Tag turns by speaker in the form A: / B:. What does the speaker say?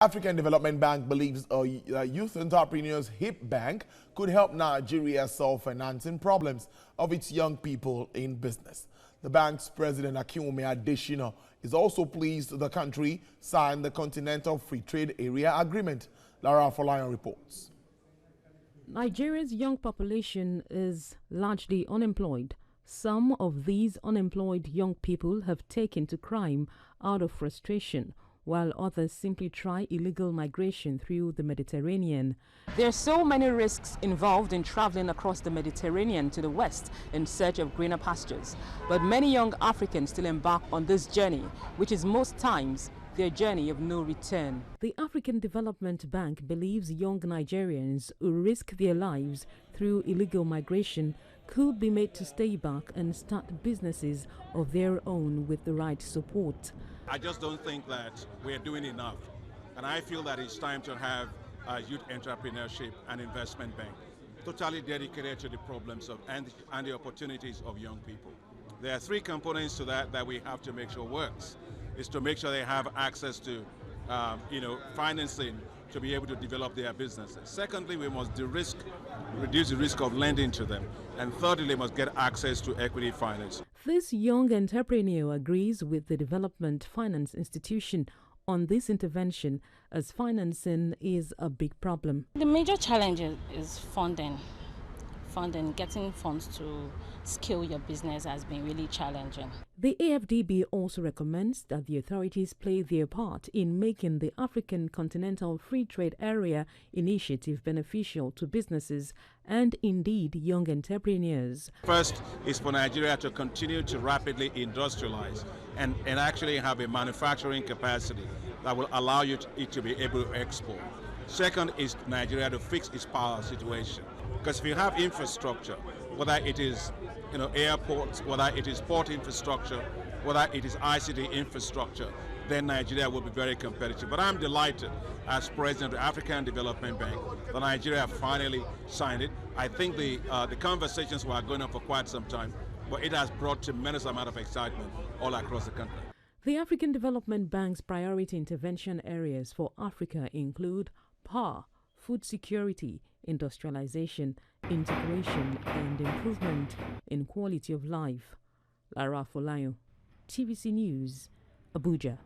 A: African Development Bank believes a youth entrepreneurs HIP bank could help Nigeria solve financing problems of its young people in business. The bank's president, Akinwunmi Adeshina, is also pleased the country signed the Continental Free Trade Area Agreement. Lara Folayan reports.
B: Nigeria's young population is largely unemployed. Some of these unemployed young people have taken to crime out of frustration, while others simply try illegal migration through the Mediterranean. There are so many risks involved in traveling across the Mediterranean to the west in search of greener pastures. But many young Africans still embark on this journey, which is most times their journey of no return. The African Development Bank believes young Nigerians who risk their lives through illegal migration could be made to stay back and start businesses of their own with the right support.
C: I just don't think that we're doing enough. And I feel that it's time to have a youth entrepreneurship and investment bank totally dedicated to the problems of and the opportunities of young people. There are three components to that we have to make sure works. Is to make sure they have access to financing to be able to develop their businesses. Secondly, we must reduce the risk of lending to them. And thirdly, they must get access to equity finance.
B: This young entrepreneur agrees with the Development Finance Institution on this intervention, as financing is a big problem.
D: The major challenge is funding. Getting funds to scale your business has been really challenging.
B: The AfDB also recommends that the authorities play their part in making the African Continental Free Trade Area initiative beneficial to businesses and indeed young entrepreneurs.
C: First is for Nigeria to continue to rapidly industrialize and actually have a manufacturing capacity that will allow it to be able to export. Second is Nigeria to fix its power situation. Because if you have infrastructure, whether it is airports, whether it is port infrastructure, whether it is ICT infrastructure, then Nigeria will be very competitive. But I'm delighted as president of the African Development Bank that Nigeria finally signed it. I think the conversations were going on for quite some time, but it has brought tremendous amount of excitement all across the country.
B: The African Development Bank's priority intervention areas for Africa include power, food security, industrialization, integration, and improvement in quality of life. Lara Folayan, TVC News, Abuja.